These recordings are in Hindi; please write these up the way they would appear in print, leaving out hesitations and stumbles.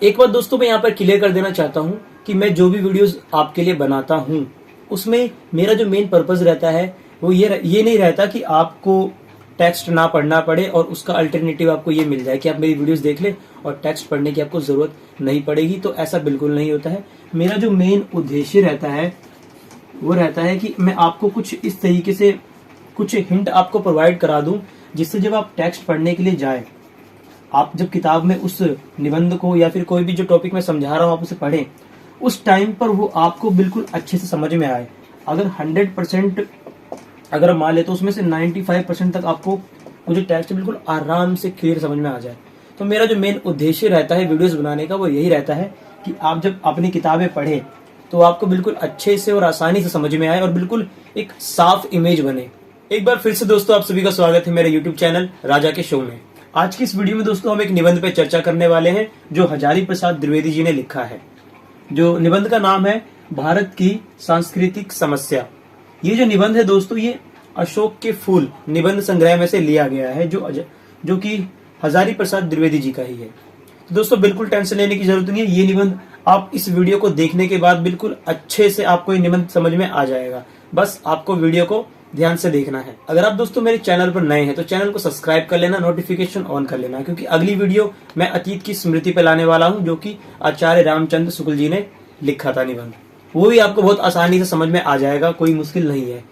एक बात दोस्तों मैं यहाँ पर क्लियर कर देना चाहता हूँ कि मैं जो भी वीडियोस आपके लिए बनाता हूँ उसमें मेरा जो मेन पर्पस रहता है वो ये नहीं रहता कि आपको टेक्स्ट ना पढ़ना पड़े और उसका अल्टरनेटिव आपको ये मिल जाए कि आप मेरी वीडियोस देख ले और टेक्स्ट पढ़ने की आपको जरूरत नहीं पड़ेगी। तो ऐसा बिल्कुल नहीं होता है। मेरा जो मेन उद्देश्य रहता है वो रहता है कि मैं आपको कुछ इस तरीके से कुछ हिंट आपको प्रोवाइड करा दूं जिससे जब आप टेक्स्ट पढ़ने के लिए जाए, आप जब किताब में उस निबंध को या फिर कोई भी जो टॉपिक मैं समझा रहा हूँ आप उसे पढ़ें, उस टाइम पर वो आपको बिल्कुल अच्छे से समझ में आए। अगर 100% अगर मान ले तो उसमें से 95% तक आपको वो जो टेक्स्ट बिल्कुल आराम से क्लियर समझ में आ जाए। तो मेरा जो मेन उद्देश्य रहता है वीडियोस बनाने का वो यही रहता है कि आप जब अपनी किताबें पढ़ें तो आपको बिल्कुल अच्छे से और आसानी से समझ में आए और बिल्कुल एक साफ इमेज बने। एक बार फिर से दोस्तों आप सभी का स्वागत है मेरे YouTube चैनल राजा के शो में। आज की इस वीडियो में दोस्तों हम एक निबंध पे चर्चा करने वाले हैं जो हजारी प्रसाद द्विवेदी जी ने लिखा है। जो निबंध का नाम है भारत की सांस्कृतिक समस्या। ये जो निबंध है दोस्तों ये अशोक के फूल निबंध संग्रह में से लिया गया है जो कि हजारी प्रसाद द्विवेदी जी का ही है। तो दोस्तों बिल्कुल टेंशन लेने की जरूरत नहीं है। ये निबंध आप इस वीडियो को देखने के बाद बिल्कुल अच्छे से आपको ये निबंध समझ में आ जाएगा। बस आपको वीडियो को ध्यान से देखना है। अगर आप दोस्तों मेरे चैनल पर नए हैं तो चैनल को सब्सक्राइब कर लेना, नोटिफिकेशन ऑन कर लेना, क्योंकि अगली वीडियो मैं अतीत की स्मृति पे लाने वाला हूं जो कि आचार्य रामचंद्र शुक्ल जी ने लिखा था निबंध। वो भी आपको बहुत आसानी से समझ में आ जाएगा, कोई मुश्किल नहीं है।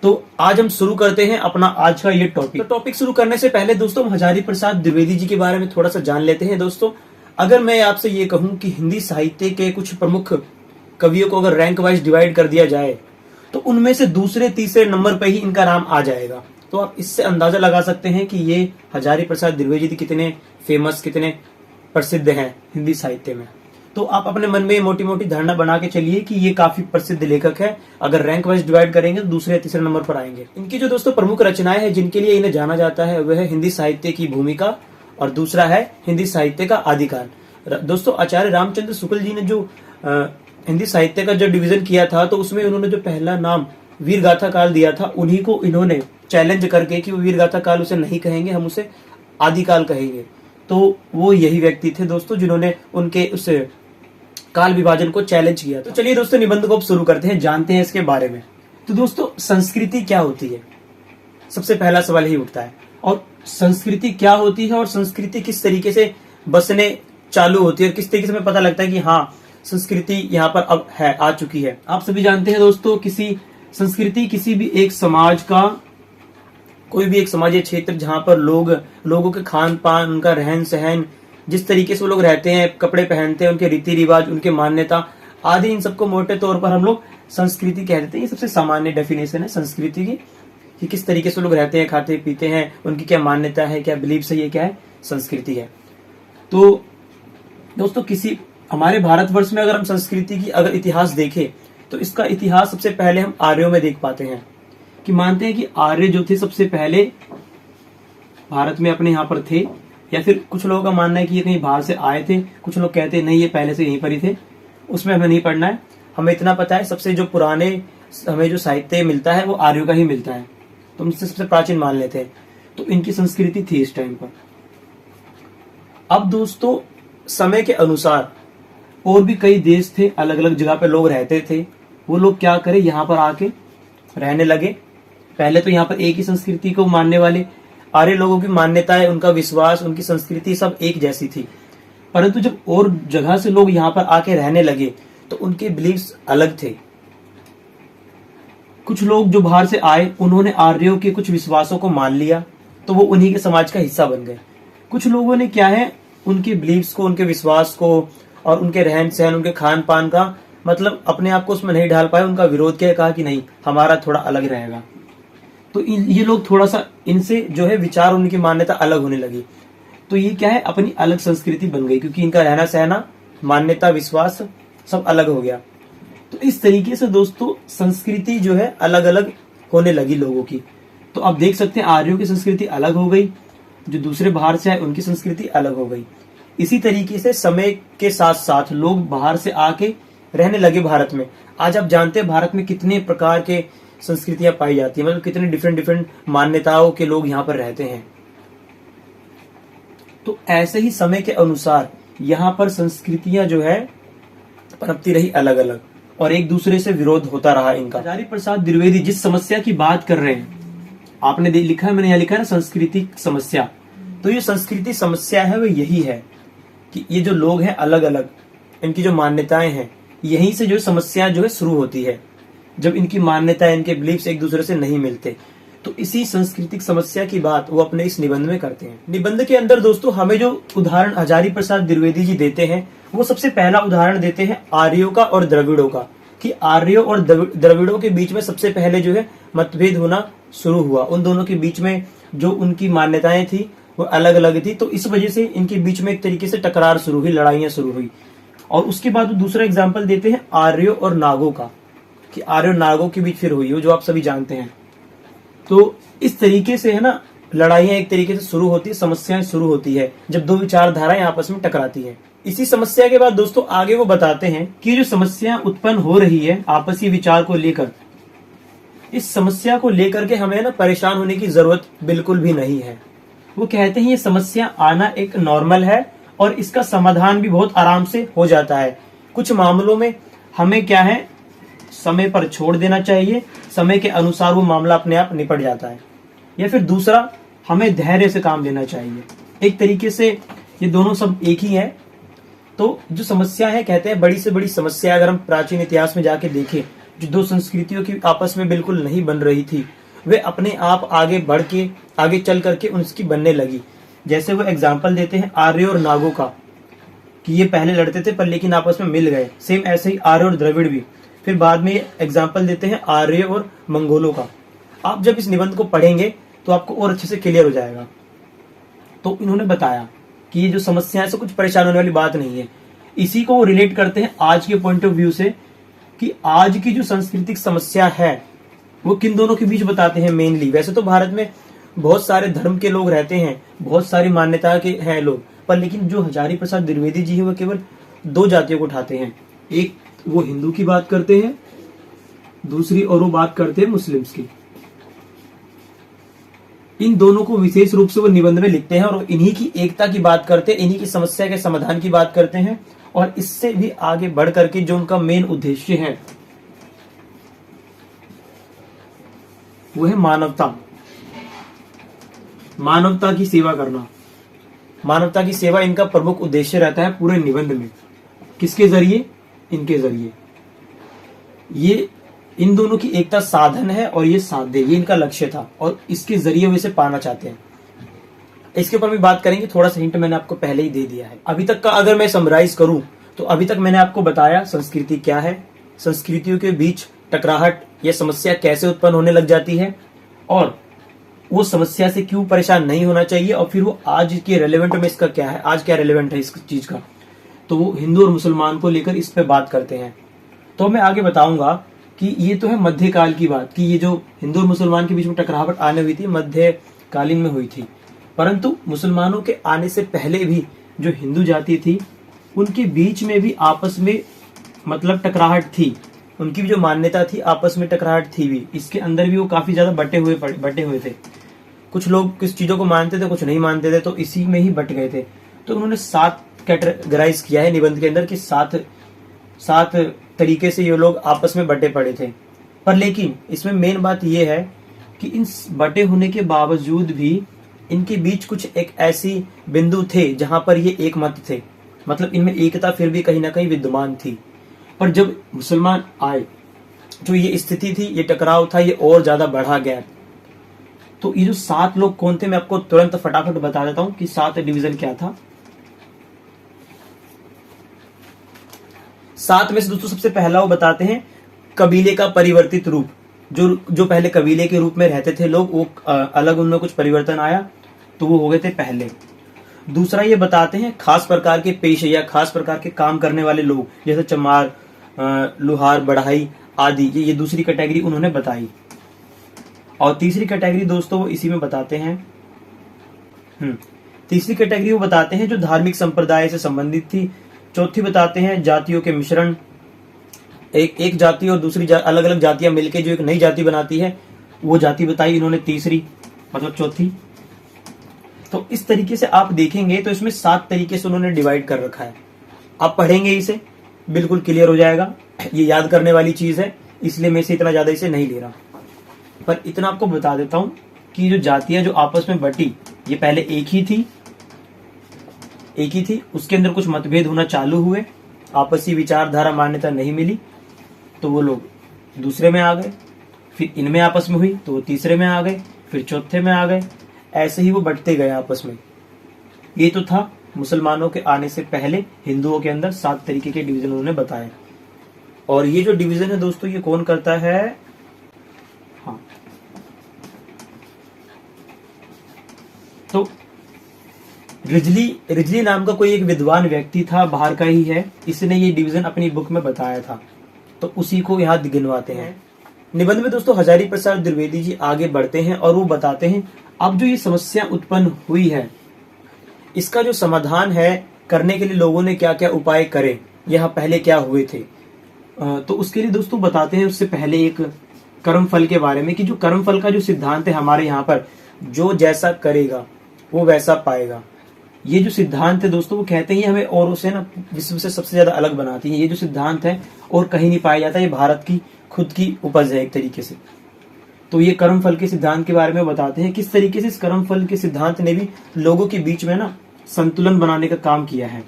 तो आज हम शुरू करते हैं अपना आज का ये टॉपिक। तो टॉपिक शुरू करने से पहले दोस्तों हम हजारी प्रसाद द्विवेदी जी के बारे में थोड़ा सा जान लेते हैं। दोस्तों अगर मैं आपसे ये कहूं कि हिंदी साहित्य के कुछ प्रमुख कवियों को अगर रैंक वाइज डिवाइड कर दिया जाए तो उनमें से दूसरे तीसरे नंबर पर ही इनका नाम आ जाएगा। तो आप इससे अंदाजा लगा सकते हैं कि ये हजारी प्रसाद द्विवेदी जी कितने फेमस, कितने प्रसिद्ध हैं हिंदी साहित्य में। तो आप अपने मन में मोटी मोटी धारणा बना के चलिए कि ये काफी प्रसिद्ध लेखक है। अगर रैंक वाइज डिवाइड करेंगे तो दूसरे तीसरे नंबर पर आएंगे। इनकी जो दोस्तों प्रमुख रचनाएं हैं जिनके लिए इन्हें जाना जाता है वह है हिंदी साहित्य की भूमिका और दूसरा है हिंदी साहित्य का आदिकाल। दोस्तों आचार्य रामचंद्र शुक्ल जी ने जो हिंदी साहित्य का जो डिवीजन किया था तो उसमें उन्होंने जो पहला नाम वीर गाथा काल दिया था उन्हीं को इन्होंने चैलेंज करके कि वो वीर गाथा काल उसे नहीं कहेंगे, हम उसे आदिकाल कहेंगे। तो वो यही व्यक्ति थे दोस्तों जिन्होंने उनके उस काल विभाजन को चैलेंज किया। तो चलिए दोस्तों निबंध को अब शुरू करते हैं, जानते हैं इसके बारे में। तो दोस्तों संस्कृति क्या होती है, सबसे पहला सवाल ही उठता है। और संस्कृति क्या होती है और संस्कृति किस तरीके से बसने चालू होती है और किस तरीके से हमें पता लगता है कि हाँ संस्कृति यहाँ पर अब है, आ चुकी है। आप सभी जानते हैं दोस्तों किसी संस्कृति किसी भी एक समाज का, कोई भी एक समाजीय क्षेत्र जहाँ पर लोगों के खान पान, उनका रहन सहन, जिस तरीके से वो लोग रहते हैं, कपड़े पहनते हैं, उनके रीति रिवाज, उनके मान्यता आदि, इन सबको मोटे तौर पर हम लोग संस्कृति कह देते हैं। ये सबसे सामान्य डेफिनेशन है संस्कृति की कि किस तरीके से लोग रहते हैं, खाते पीते हैं, उनकी क्या मान्यता है, क्या बिलीफ है, ये क्या है, संस्कृति है। तो दोस्तों किसी हमारे भारतवर्ष में अगर हम संस्कृति की अगर इतिहास देखें तो इसका इतिहास सबसे पहले हम आर्यों में देख पाते हैं कि मानते हैं कि आर्य जो थे सबसे पहले भारत में अपने यहाँ पर थे, या फिर कुछ लोगों का मानना है कि ये कहीं बाहर से आए थे, कुछ लोग कहते हैं नहीं ये पहले से यहीं पर ही थे। उसमें हमें नहीं पढ़ना है, हमें इतना पता है सबसे जो पुराने हमें जो साहित्य मिलता है वो आर्यों का ही मिलता है, तो हम इससे सबसे प्राचीन मान लेते हैं। तो इनकी संस्कृति थी इस टाइम पर। अब दोस्तों समय के अनुसार और भी कई देश थे, अलग अलग जगह पे लोग रहते थे, वो लोग क्या करे यहाँ पर आके रहने लगे। पहले तो यहाँ पर एक ही संस्कृति को मानने वाले आर्य लोगों की मान्यताएं, उनका विश्वास, उनकी संस्कृति सब एक जैसी थी। परंतु जब और जगह से लोग यहाँ पर आके रहने लगे तो उनके बिलीव्स अलग थे। कुछ लोग जो बाहर से आए उन्होंने आर्यों के कुछ विश्वासों को मान लिया तो वो उन्हीं के समाज का हिस्सा बन गए। कुछ लोगों ने क्या है उनके बिलीव्स को, उनके विश्वास को और उनके रहन सहन, उनके खान पान का मतलब अपने आप को उसमें नहीं ढाल पाए, उनका विरोध किया, कहा कि नहीं हमारा थोड़ा अलग रहेगा। तो ये लोग थोड़ा सा इनसे जो है विचार, उनकी मान्यता अलग होने लगी। तो ये क्या है अपनी अलग संस्कृति बन गई क्योंकि इनका रहना सहना, मान्यता, विश्वास सब अलग हो गया। तो इस तरीके से दोस्तों संस्कृति जो है अलग अलग होने लगी लोगों की। तो आप देख सकते हैं आर्यों की संस्कृति अलग हो गई, जो दूसरे बाहर से आए उनकी संस्कृति अलग हो गई। इसी तरीके से समय के साथ साथ लोग बाहर से आके रहने लगे भारत में। आज आप जानते हैं भारत में कितने प्रकार के संस्कृतियां पाई जाती है, मतलब कितने डिफरेंट मान्यताओं के लोग यहाँ पर रहते हैं। तो ऐसे ही समय के अनुसार यहाँ पर संस्कृतियां जो है पनपती रही अलग अलग और एक दूसरे से विरोध होता रहा इनका। हजारी प्रसाद द्विवेदी जिस समस्या की बात कर रहे हैं, आपने लिखा है, मैंने यहाँ लिखा है ना, सांस्कृतिक समस्या। तो ये संस्कृति समस्या है वो यही है कि ये जो लोग हैं अलग अलग, इनकी जो मान्यताएं हैं, यहीं से जो समस्या जो है शुरू होती है, जब इनकी मान्यताएं, इनके बिलीफ्स एक दूसरे से नहीं मिलते। तो इसी सांस्कृतिक समस्या की बात वो अपने इस निबंध में करते हैं। निबंध के अंदर दोस्तों हमें जो उदाहरण हजारी प्रसाद द्विवेदी जी देते हैं, वो सबसे पहला उदाहरण देते हैं आर्यों का और द्रविड़ों का, कि आर्यों और द्रविड़ों के बीच में सबसे पहले जो है मतभेद होना शुरू हुआ। उन दोनों के बीच में जो उनकी मान्यताएं थी वो अलग अलग थी, तो इस वजह से इनके बीच में एक तरीके से टकरार शुरू हुई, लड़ाइयां शुरू हुई। और उसके बाद वो दूसरा एग्जाम्पल देते हैं आर्यों और नागों का, कि आर्य और नागों के बीच फिर हुई हो, जो आप सभी जानते हैं। तो इस तरीके से है ना, लड़ाइयां एक तरीके से शुरू होती है, समस्याएं शुरू होती है जब दो विचारधाराएं आपस में टकराती हैं। इसी समस्या के बाद दोस्तों आगे वो बताते हैं कि जो समस्या उत्पन्न हो रही है आपसी विचार को लेकर, इस समस्या को लेकर के हमें ना परेशान होने की जरूरत बिल्कुल भी नहीं है। वो कहते हैं ये समस्या आना एक नॉर्मल है और इसका समाधान भी बहुत आराम से हो जाता है। कुछ मामलों में हमें क्या है, समय पर छोड़ देना चाहिए, समय के अनुसार वो मामला अपने आप निपट जाता है। या फिर दूसरा, हमें धैर्य से काम लेना चाहिए। एक तरीके से ये दोनों सब एक ही है। तो जो समस्या है, कहते हैं बड़ी से बड़ी समस्या अगर हम प्राचीन इतिहास में जाके देखें, जो दो संस्कृतियों की आपस में बिल्कुल नहीं बन रही थी, वे अपने आप आगे बढ़ के, आगे चल करके उनकी बनने लगी। जैसे वो एग्जाम्पल देते हैं आर्य और नागों का, कि ये पहले लड़ते थे पर लेकिन आपस में मिल गए। सेम ऐसे ही आर्य और द्रविड़ भी। फिर बाद में एग्जाम्पल देते हैं आर्य और मंगोलों का। आप जब इस निबंध को पढ़ेंगे तो आपको और अच्छे से क्लियर हो जाएगा। तो इन्होंने बताया कि ये जो समस्या है से कुछ परेशान होने वाली बात नहीं है। इसी को वो रिलेट करते हैं आज के पॉइंट ऑफ व्यू से, कि आज की जो सांस्कृतिक समस्या है वो किन दोनों के बीच बताते हैं मेनली। वैसे तो भारत में बहुत सारे धर्म के लोग रहते हैं, बहुत सारी मान्यता के हैं लोग, पर लेकिन जो हजारी प्रसाद द्विवेदी जी है वो केवल दो जातियों को उठाते हैं। एक वो हिंदू की बात करते हैं, दूसरी और वो बात करते हैं मुस्लिम्स की। इन दोनों को विशेष रूप से वो निबंध में लिखते हैं और इन्हीं की एकता की बात करते हैं, इन्हीं की समस्या के समाधान की बात करते हैं। और इससे भी आगे बढ़ करके जो उनका मेन उद्देश्य है वो है मानवता, मानवता की सेवा करना। मानवता की सेवा इनका प्रमुख उद्देश्य रहता है पूरे निबंध में। किसके जरिए? इनके जरिए। ये इन दोनों की एकता साधन है और ये साध्य, ये इनका लक्ष्य था और इसके जरिए वे इसे पाना चाहते हैं। इसके ऊपर भी बात करेंगे, थोड़ा सा हिंट मैंने आपको पहले ही दे दिया है। अभी तक का अगर मैं समराइज करूं तो अभी तक मैंने आपको बताया संस्कृति क्या है, संस्कृतियों के बीच टकराहट या समस्या कैसे उत्पन्न होने लग जाती है और वो समस्या से क्यों परेशान नहीं होना चाहिए, और फिर वो आज के रेलेवेंट में इसका क्या है, आज क्या रेलेवेंट है इस चीज का। तो वो हिंदू और मुसलमान को लेकर इस पे बात करते हैं। तो मैं आगे बताऊंगा कि ये तो है मध्यकाल की बात, कि ये जो हिंदू और मुसलमान के बीच में टकराहट आने हुई थी मध्यकालीन में हुई थी। परंतु मुसलमानों के आने से पहले भी जो हिंदू जाति थी उनके बीच में भी आपस में मतलब टकराहट थी, उनकी भी जो मान्यता थी आपस में टकराहट थी भी। इसके अंदर भी वो काफी ज्यादा बटे हुए थे। कुछ लोग किस चीजों को मानते थे, कुछ नहीं मानते थे, तो इसी में ही बट गए थे। तो उन्होंने 7 कैटेगराइज किया है निबंध के अंदर कि 7 तरीके से ये लोग आपस में बटे पड़े थे। पर लेकिन इसमें मेन बात ये है कि इन बटे होने के बावजूद भी इनके बीच कुछ एक ऐसी बिंदु थे जहां पर ये एक मत थे, मतलब इनमें एकता फिर भी कहीं ना कहीं विद्यमान थी। पर जब मुसलमान आए, जो ये स्थिति थी, ये टकराव था, ये और ज्यादा बढ़ा गया। तो ये जो 7 लोग कौन थे, मैं आपको तुरंत फटाफट बता देता हूं कि 7 डिवीजन क्या था। 7 में से दोस्तों सबसे पहला वो बताते हैं कबीले का परिवर्तित रूप। जो पहले कबीले के रूप में रहते थे लोग, वो अलग उनमें कुछ परिवर्तन आया तो वो हो गए थे पहले। दूसरा ये बताते हैं खास प्रकार के पेशे या खास प्रकार के काम करने वाले लोग, जैसे चमार, लुहार, बढ़ाई आदि, ये दूसरी कैटेगरी उन्होंने बताई। और तीसरी कैटेगरी दोस्तों वो इसी में बताते हैं। तीसरी कैटेगरी वो बताते हैं जो धार्मिक संप्रदाय से संबंधित थी। चौथी बताते हैं जातियों के मिश्रण, एक जाति और दूसरी अलग अलग जातियां मिलकर जो एक नई जाति बनाती है, वो जाति बताई इन्होंने तीसरी, मतलब चौथी। तो इस तरीके से आप देखेंगे तो इसमें 7 तरीके से उन्होंने डिवाइड कर रखा है। आप पढ़ेंगे इसे बिल्कुल क्लियर हो जाएगा। ये याद करने वाली चीज है, इसलिए मैं इसे इतना ज्यादा इसे नहीं ले रहा, पर इतना आपको बता देता हूं कि जो जातियां जो आपस में बटी, ये पहले एक ही थी, उसके अंदर कुछ मतभेद होना चालू हुए, आपसी विचारधारा मान्यता नहीं मिली तो वो लोग दूसरे में आ गए, फिर इनमें आपस में हुई तो वो तीसरे में आ गए, फिर चौथे में आ गए, ऐसे ही वो बढ़ते गए आपस में। ये तो था मुसलमानों के आने से पहले हिंदुओं के अंदर 7 तरीके के डिवीजन उन्होंने बताए। और ये जो डिवीजन है दोस्तों, ये कौन करता है? हाँ, तो रिजली नाम का कोई एक विद्वान व्यक्ति था, बाहर का ही है, इसने ये डिवीजन अपनी बुक में बताया था, तो उसी को यहाँ गिनवाते हैं। निबंध में दोस्तों हजारी प्रसाद द्विवेदी जी आगे बढ़ते हैं और वो बताते हैं अब जो ये समस्या उत्पन्न हुई है, इसका जो समाधान है करने के लिए लोगों ने क्या क्या उपाय करे, यहाँ पहले क्या हुए थे। तो उसके लिए दोस्तों बताते हैं उससे पहले एक कर्मफल के बारे में, कि जो कर्मफल का जो सिद्धांत है हमारे यहाँ पर, जो जैसा करेगा वो वैसा पाएगा। ये जो सिद्धांत है दोस्तों, वो कहते हैं हमें और उसे ना विश्व से सबसे ज्यादा अलग बनाती है। ये जो सिद्धांत है और कहीं नहीं पाया जाता, ये भारत की खुद की उपज है एक तरीके से। तो ये कर्मफल के सिद्धांत के बारे में बताते हैं किस तरीके से इस कर्मफल के सिद्धांत ने भी लोगों के बीच में ना संतुलन बनाने का काम किया है।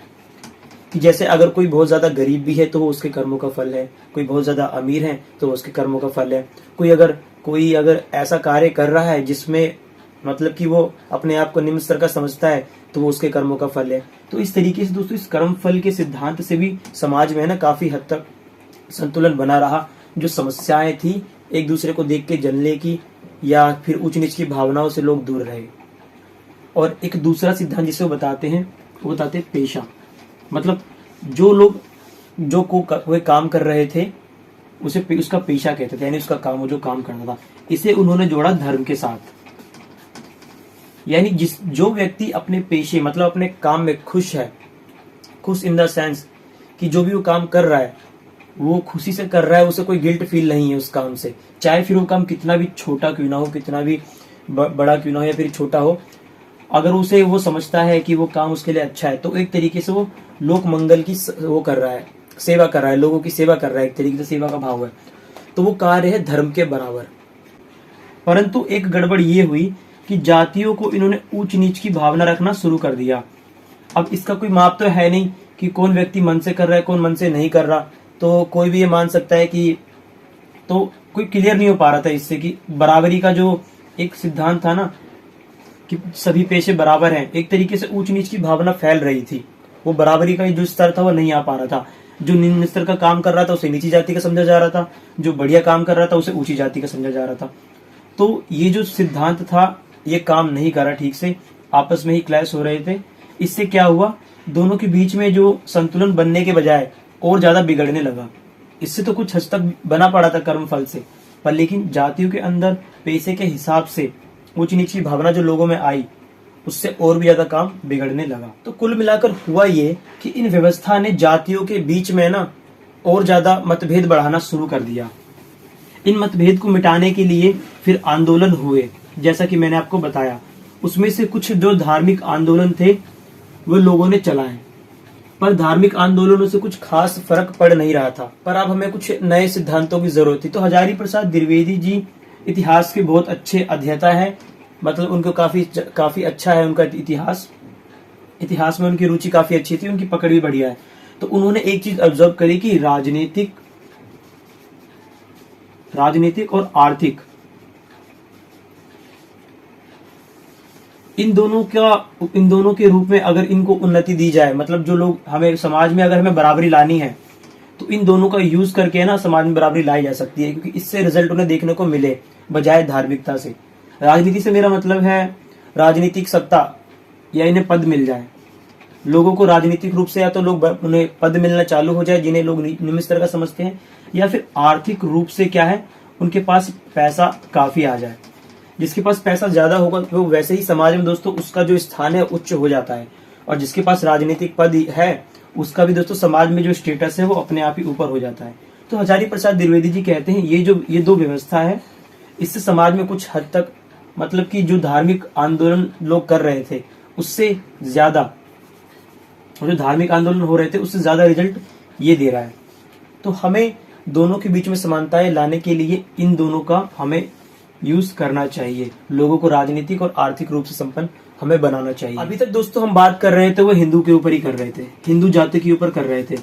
कि जैसे अगर कोई बहुत ज्यादा गरीब भी है तो वो उसके कर्मों का फल है, कोई बहुत ज्यादा अमीर है तो उसके कर्मों का फल है, कोई अगर ऐसा कार्य कर रहा है जिसमें मतलब कि वो अपने आप को निम्न स्तर का समझता है तो वो उसके कर्मों का फल है। तो इस तरीके से दोस्तों इस कर्म फल के सिद्धांत से भी समाज में ना काफी हद तक संतुलन बना रहा। जो समस्याएं थी एक दूसरे को देख के जलने की या फिर ऊंच नीच की भावनाओं से लोग दूर रहे। और एक दूसरा सिद्धांत जिसे वो बताते हैं पेशा, मतलब जो लोग जो कोई काम कर रहे थे उसे उसका पेशा कहते थे, यानी उसका काम, वो जो काम करना था। इसे उन्होंने जोड़ा धर्म के साथ, यानी जो व्यक्ति अपने पेशे मतलब अपने काम में खुश है, खुश इन द सेंस कि जो भी वो काम कर रहा है वो खुशी से कर रहा है, उसे कोई गिल्ट फील नहीं है उस काम से, चाहे फिर वो काम कितना भी छोटा क्यों ना हो, कितना भी बड़ा क्यों ना हो या फिर छोटा हो, अगर उसे वो समझता है कि वो काम उसके लिए अच्छा है तो एक तरीके से वो लोक मंगल की वो कर रहा है, सेवा कर रहा है, लोगों की सेवा कर रहा है, एक तरीके से सेवा का भाव है, तो वो कार्य है धर्म के बराबर। परंतु एक गड़बड़ ये हुई कि जातियों को इन्होंने ऊंच नीच की भावना रखना शुरू कर दिया। अब इसका कोई माप तो है नहीं कि कौन व्यक्ति मन से कर रहा है कौन मन से नहीं कर रहा, तो कोई भी ये मान सकता है कि, तो कोई क्लियर नहीं हो पा रहा था इससे कि बराबरी का जो एक सिद्धांत था ना कि सभी पेशे बराबर हैं, एक तरीके से ऊंच नीच की भावना फैल रही थी। वो बराबरी का जो स्तर था वो नहीं आ पा रहा था। जो निम्न स्तर का काम कर रहा था उसे नीची जाति का समझा जा रहा था, जो बढ़िया काम कर रहा था उसे ऊंची जाति का समझा जा रहा था। तो ये जो सिद्धांत था ये काम नहीं कर रहा ठीक से, आपस में ही क्लैश हो रहे थे। इससे क्या हुआ, दोनों के बीच में जो संतुलन बनने के बजाय और ज्यादा बिगड़ने लगा। इससे तो कुछ हद तक बना पड़ा था कर्म फल से, पर लेकिन जातियों के अंदर पैसे के हिसाब से ऊंच नीच की भावना जो लोगों में आई उससे और भी ज्यादा काम बिगड़ने लगा। तो कुल मिलाकर हुआ ये कि इन व्यवस्था ने जातियों के बीच में ना और ज्यादा मतभेद बढ़ाना शुरू कर दिया। इन मतभेद को मिटाने के लिए फिर आंदोलन हुए, जैसा कि मैंने आपको बताया। उसमें से कुछ जो धार्मिक आंदोलन थे वो लोगों ने चलाए, पर धार्मिक आंदोलनों से कुछ खास फर्क पड़ नहीं रहा था। पर अब हमें कुछ नए सिद्धांतों की जरूरत थी। तो हजारी प्रसाद द्विवेदी जी इतिहास के बहुत अच्छे अध्येता है, मतलब उनको काफी अच्छा है उनका इतिहास में उनकी रुचि काफी अच्छी थी, उनकी पकड़ भी बढ़िया है। तो उन्होंने एक चीज ऑब्जर्व करी कि राजनीतिक और आर्थिक इन दोनों के रूप में अगर इनको उन्नति दी जाए, मतलब जो लोग हमें समाज में अगर हमें बराबरी लानी है तो इन दोनों का यूज करके ना समाज में बराबरी लाई जा सकती है, क्योंकि इससे रिजल्ट उन्हें देखने को मिले बजाय धार्मिकता से। राजनीति से मेरा मतलब है राजनीतिक सत्ता या इन्हें पद मिल जाए। लोगों को राजनीतिक रूप से या तो लोग उन्हें पद मिलना चालू हो जाए जिन्हें लोग निम्न स्तर का समझते हैं, या फिर आर्थिक रूप से क्या है उनके पास पैसा काफी आ जाए। जिसके पास पैसा ज्यादा होगा वो वैसे ही समाज में दोस्तों उसका जो स्थान है उच्च हो जाता है, और जिसके पास राजनीतिक पद है उसका भी दोस्तों समाज में जो स्टेटस है वो अपने आप ही ऊपर हो जाता है। तो हजारी प्रसाद द्विवेदी जी कहते हैं ये दो व्यवस्था है, इससे समाज में कुछ हद तक मतलब कि जो धार्मिक आंदोलन लोग कर रहे थे उससे ज्यादा, और जो धार्मिक आंदोलन हो रहे थे उससे ज्यादा रिजल्ट ये दे रहा है। तो हमें दोनों के बीच में समानताएं लाने के लिए इन दोनों का हमें यूज करना चाहिए। लोगों को राजनीतिक और आर्थिक रूप से संपन्न हमें बनाना चाहिए। अभी तक दोस्तों हम बात कर रहे थे वो हिंदू के ऊपर ही कर रहे थे, हिंदू जाति के ऊपर कर रहे थे,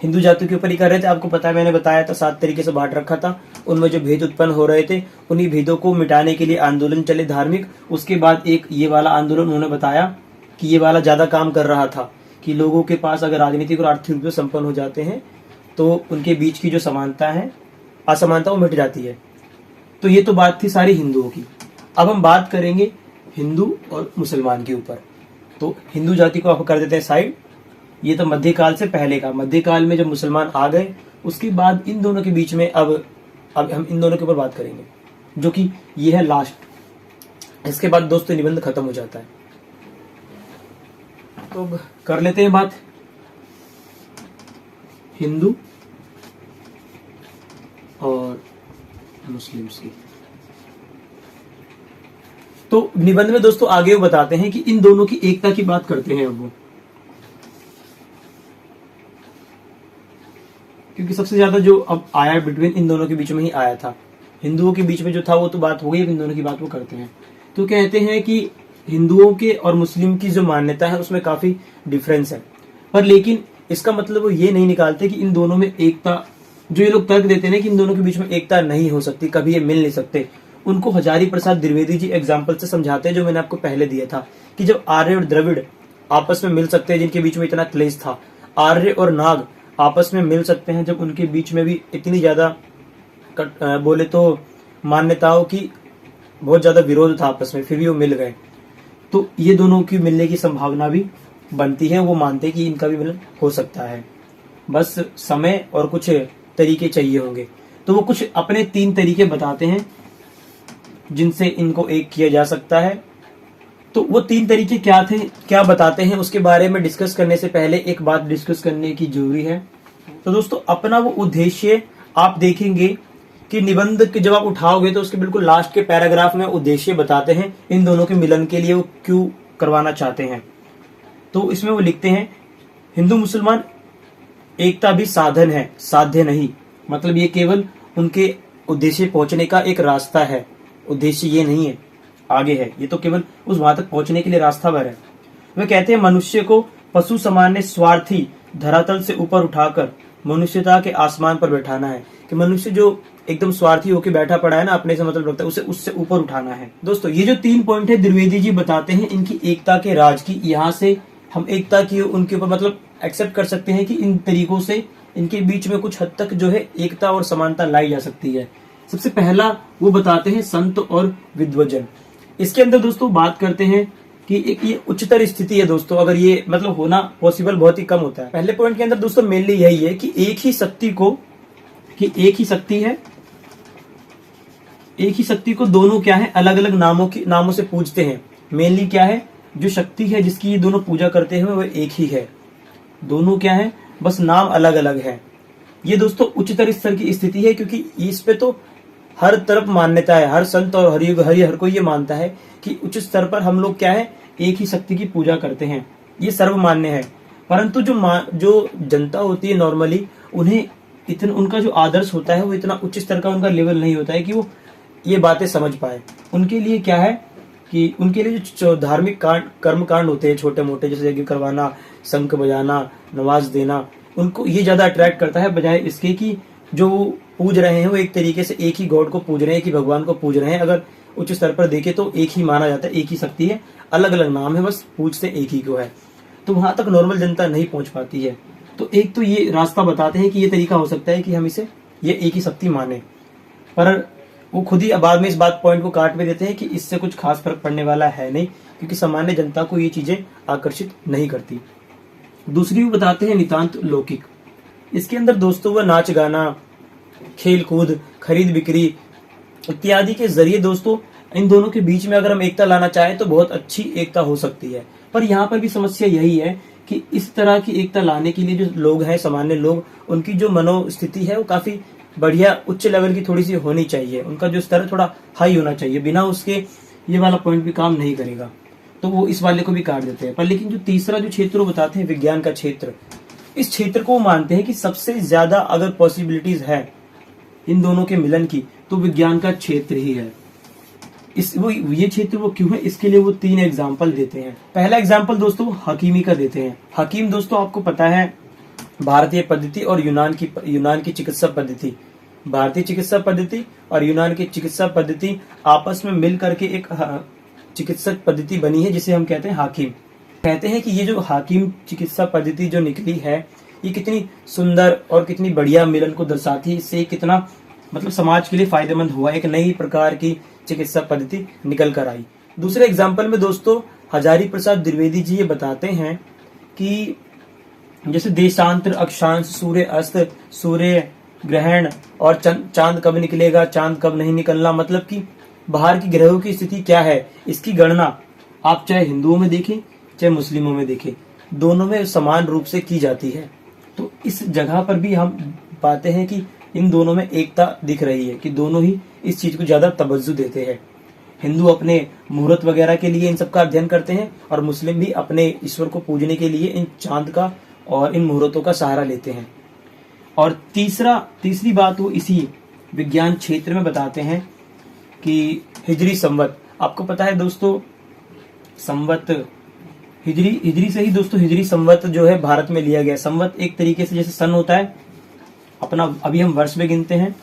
हिंदू जाति के ऊपर ही कर रहे थे। आपको पता है मैंने बताया था 7 तरीके से बांट रखा था। उनमें जो भेद उत्पन्न हो रहे थे उन्हीं भेदों को मिटाने के लिए आंदोलन चले धार्मिक। उसके बाद एक ये वाला आंदोलन उन्होंने बताया कि ये वाला ज्यादा काम कर रहा था कि लोगों के पास अगर राजनीतिक और आर्थिक रूप से संपन्न हो जाते हैं तो उनके बीच की जो समानता है, असमानता वो मिट जाती है। तो ये तो बात थी सारी हिंदुओं की। अब हम बात करेंगे हिंदू और मुसलमान के ऊपर। तो हिंदू जाति को आप कर देते हैं साइड। ये तो मध्यकाल से पहले का, मध्यकाल में जब मुसलमान आ गए उसके बाद इन दोनों के बीच में अब हम इन दोनों के ऊपर बात करेंगे, जो कि ये है लास्ट। इसके बाद दोस्तों निबंध खत्म हो जाता है। तो अब कर लेते हैं बात हिंदू और मुस्लिम्स की। तो निबंध में दोस्तों आगे वो बताते हैं कि इन दोनों की एकता की बात करते हैं अब वो, क्योंकि सबसे ज्यादा जो अब आया बिटवीन इन दोनों के बीच में ही आया था। हिंदुओं के बीच में जो था वो तो बात हो गई, अब इन दोनों की बात वो करते हैं। तो कहते हैं कि हिंदुओं के और मुस्लिम की जो मान्यता है उसमें काफी डिफरेंस है, पर लेकिन इसका मतलब वो ये नहीं निकालते कि इन दोनों में एकता, जो ये लोग तर्क देते हैं कि इन दोनों के बीच में एकता नहीं हो सकती, कभी ये मिल नहीं सकते, उनको हजारी प्रसाद द्विवेदी जी एग्जाम्पल से समझाते हैं, जो मैंने आपको पहले दिया था कि जब आर्य और द्रविड़ आपस में मिल सकते हैं, जिनके बीच में इतना क्लेश था, आर्य और नाग आपस में मिल सकते हैं जब उनके बीच में भी इतनी ज्यादा बोले तो मान्यताओं की बहुत ज्यादा विरोध था आपस में, फिर भी वो मिल गए, तो ये दोनों की मिलने की संभावना भी बनती है। वो मानते हैं कि इनका भी मिलन हो सकता है, बस समय और कुछ तरीके चाहिए होंगे। तो वो कुछ अपने 3 तरीके बताते हैं जिनसे इनको एक किया जा सकता है। तो वो 3 तरीके क्या थे, क्या बताते हैं, उसके बारे में डिस्कस करने से पहले एक बात डिस्कस करने की जरूरी है। तो दोस्तों अपना वो उद्देश्य आप देखेंगे कि निबंध के जब आप उठाओगे तो उसके बिल्कुल लास्ट के पैराग्राफ में उद्देश्य बताते हैं इन दोनों के मिलन के लिए वो क्यों करवाना चाहते हैं। तो इसमें वो लिखते हैं हिंदू मुसलमान एकता भी साधन है, साध्य नहीं। मतलब ये केवल उनके उद्देश्य पहुंचने का एक रास्ता है, उद्देश्य ये नहीं है आगे है, ये तो केवल उस वहां तक पहुंचने के लिए रास्ता भर है। वे कहते हैं मनुष्य को पशु सामान्य स्वार्थी धरातल से ऊपर उठाकर मनुष्यता के आसमान पर बैठाना है, कि मनुष्य जो एकदम स्वार्थी होकर बैठा पड़ा है ना, अपने से मतलब रखता है, उसे उससे ऊपर उठाना है। दोस्तों ये जो 3 पॉइंट है द्विवेदी जी बताते हैं इनकी एकता के राज की। यहाँ से हम एकता की उनके ऊपर मतलब एक्सेप्ट कर सकते हैं कि इन तरीकों से इनके बीच में कुछ हद तक जो है एकता और समानता लाई जा सकती है। सबसे पहला वो बताते हैं संत और विद्वजन। इसके अंदर दोस्तों बात करते हैं कि एक ये उच्चतर स्थिति है दोस्तों, अगर ये मतलब होना पॉसिबल बहुत ही कम होता है। पहले पॉइंट के अंदर दोस्तों मेनली यही है कि एक ही शक्ति को, कि एक ही शक्ति है, एक ही शक्ति को दोनों क्या है अलग अलग नामों से पूजते हैं। मेनली क्या है, जो शक्ति है जिसकी ये दोनों पूजा करते हैं वह एक ही है, दोनों क्या है बस नाम अलग अलग है। ये दोस्तों उच्चतर स्तर की स्थिति है, क्योंकि इस पे तो हर तरफ मान्यता है, हर संत और हर कोई ये मानता है कि उच्च स्तर पर हम लोग क्या है एक ही शक्ति की पूजा करते हैं, ये सर्वमान्य है। परंतु जो जनता होती है नॉर्मली, उन्हें इतना उनका जो आदर्श होता है वो इतना उच्च स्तर का उनका लेवल नहीं होता है कि वो ये बातें समझ पाए। उनके लिए क्या है कि उनके लिए जो धार्मिक कर्म कांड होते हैं छोटे मोटे, जैसे यज्ञ करवाना, शंख बजाना, नमाज देना, उनको ये ज्यादा अट्रैक्ट करता है, बजाय इसके कि जो पूज रहे हैं वो एक तरीके से एक ही गॉड को पूज रहे हैं, एक ही भगवान को पूज रहे हैं। अगर उच्च स्तर पर देखे तो एक ही माना जाता है, एक ही शक्ति है, अलग अलग नाम है, बस पूजते एक ही को है। तो वहां तक नॉर्मल जनता नहीं पहुंच पाती है। तो एक तो ये रास्ता बताते हैं कि ये तरीका हो सकता है कि हम इसे ये एक ही शक्ति माने, पर वो खुद ही बाद में इस बात पॉइंट को काट में देते हैं कि इससे कुछ खास फर्क पड़ने वाला है नहीं, क्योंकि सामान्य जनता को ये चीजें आकर्षित नहीं करती। दूसरी वो बताते हैं नितांत लौकिक। इसके अंदर दोस्तों वह नाच गाना, खेल कूद, खरीद बिक्री इत्यादि के जरिए दोस्तों इन दोनों के बीच में अगर हम एकता लाना चाहें तो बहुत अच्छी एकता हो सकती है। पर यहाँ पर भी समस्या यही है कि इस तरह की एकता लाने के लिए जो लोग हैं, सामान्य लोग, उनकी जो मनोस्थिति है वो काफी बढ़िया उच्च लेवल की थोड़ी सी होनी चाहिए, उनका जो स्तर थोड़ा हाई होना चाहिए, बिना उसके ये वाला पॉइंट भी काम नहीं करेगा। तो वो इस वाले को भी काट देते हैं। पर लेकिन जो तीसरा जो क्षेत्र वो बताते हैं विज्ञान का क्षेत्र, इस क्षेत्र को वो मानते हैं कि सबसे ज्यादा अगर पॉसिबिलिटीज है इन दोनों के मिलन की तो विज्ञान का क्षेत्र ही है। ये क्षेत्र वो क्यों है, इसके लिए वो 3 एग्जाम्पल देते हैं। पहला एग्जाम्पल दोस्तों हकीमी का देते हैं। हकीम दोस्तों आपको पता है भारतीय पद्धति और यूनान की चिकित्सा पद्धति, भारतीय चिकित्सा पद्धति और यूनान की चिकित्सा पद्धति आपस में मिल करके एक चिकित्सक पद्धति बनी है जिसे हम कहते हैं हाकिम। कहते हैं कि ये जो हाकिम चिकित्सा पद्धति जो निकली है ये कितनी सुंदर और कितनी बढ़िया मिलन को दर्शाती है। इससे कितना मतलब समाज के लिए फायदेमंद हुआ, एक नई प्रकार की चिकित्सा पद्धति निकल कर आई। दूसरे एग्जाम्पल में दोस्तों हजारी प्रसाद द्विवेदी जी ये बताते हैं कि जैसे देशांतर, अक्षांश, सूर्य अस्त, सूर्य ग्रहण और चांद कब निकलेगा, चांद कब नहीं निकलना, मतलब कि बाहर की ग्रहों की स्थिति क्या है, इसकी गणना आप चाहे हिंदुओं में देखें चाहे मुस्लिमों में देखें, दोनों में समान रूप से की जाती है। तो इस जगह पर भी हम पाते हैं कि इन दोनों में एकता दिख रही है कि दोनों ही इस चीज को ज्यादा तवज्जो देते हैं। हिंदू अपने मुहूर्त वगैरह के लिए इन सब का अध्ययन करते हैं और मुस्लिम भी अपने ईश्वर को पूजने के लिए इन चांद का और इन मुहूर्तों का सहारा लेते हैं। और तीसरी बात वो इसी विज्ञान क्षेत्र में बताते हैं कि हिजरी संवत, आपको पता है दोस्तों संवत हिजरी से ही दोस्तों हिजरी संवत जो है भारत में लिया गया। संवत एक तरीके से जैसे सन होता है अपना, अभी हम वर्ष में गिनते हैं,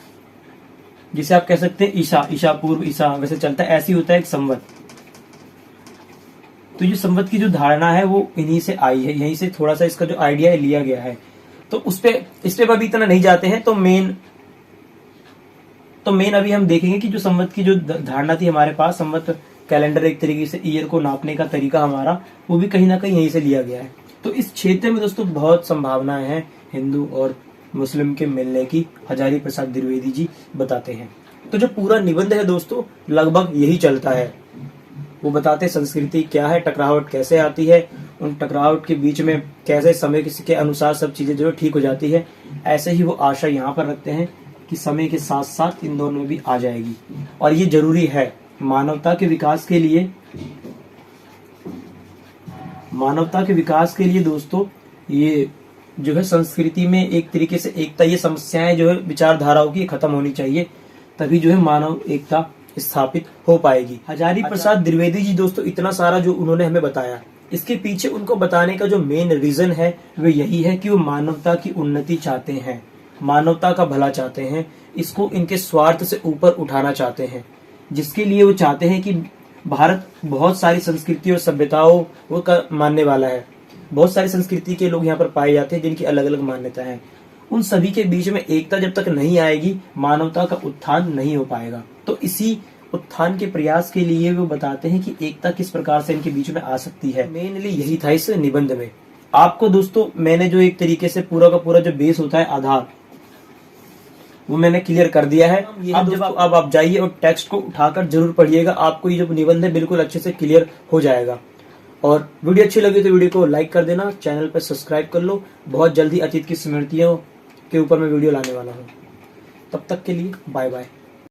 जिसे आप कह सकते हैं ईशा पूर्व ईशा वैसे चलता है, ऐसी होता है एक संवत। तो ये संवत की जो धारणा है वो इन्हीं से आई है, यहीं से थोड़ा सा इसका जो आइडिया है लिया गया है। तो इस पे अभी इतना नहीं जाते हैं। तो मेन अभी हम देखेंगे कि जो संवत की जो धारणा थी हमारे पास, संवत कैलेंडर एक तरीके से ईयर को नापने का तरीका हमारा, वो भी कहीं ना कहीं यहीं से लिया गया है। तो इस क्षेत्र में दोस्तों बहुत संभावनाएं हैं हिंदू और मुस्लिम के मिलने की, हजारी प्रसाद द्विवेदी जी बताते हैं। तो जो पूरा निबंध है दोस्तों लगभग यही चलता है। वो बताते हैं संस्कृति क्या है, टकराहट कैसे आती है, उन टकराहट के बीच में कैसे समय के अनुसार सब चीजें जो है ठीक हो जाती है। ऐसे ही वो आशा यहाँ पर रखते हैं कि समय के साथ साथ इन दोनों में भी आ जाएगी। और ये जरूरी है मानवता के विकास के लिए दोस्तों। ये जो है संस्कृति में एक तरीके से एकता, ये समस्याएं जो है विचारधाराओं की खत्म होनी चाहिए, तभी जो है मानव एकता स्थापित हो पाएगी। हजारी प्रसाद द्विवेदी जी दोस्तों इतना सारा जो उन्होंने हमें बताया, इसके पीछे उनको बताने का जो मेन रीजन है वो यही है कि वो मानवता की उन्नति चाहते हैं, मानवता का भला चाहते हैं, इसको इनके स्वार्थ से ऊपर उठाना चाहते हैं, जिसके लिए वो चाहते हैं कि भारत बहुत सारी संस्कृति और सभ्यताओं वो का मानने वाला है। बहुत सारी संस्कृति के लोग यहाँ पर पाए जाते हैं जिनकी अलग अलग मान्यता है। उन सभी के बीच में एकता जब तक नहीं आएगी मानवता का उत्थान नहीं हो पाएगा। तो इसी उत्थान के प्रयास के लिए वो बताते हैं कि एकता किस प्रकार से इनके बीच में आ सकती है। मेनली यही था इस निबंध में। आपको दोस्तों मैंने जो एक तरीके से पूरा का पूरा जो बेस होता है आधार, वो मैंने क्लियर कर दिया है। अब आप जाइए और टेक्स्ट को उठाकर जरूर पढ़िएगा, आपको ये जो निबंध है बिल्कुल अच्छे से क्लियर हो जाएगा। और वीडियो अच्छी लगी तो वीडियो को लाइक कर देना, चैनल पर सब्सक्राइब कर लो। बहुत जल्दी अतीत की स्मृतियों के ऊपर मैं वीडियो लाने वाला हूँ। तब तक के लिए बाय बाय।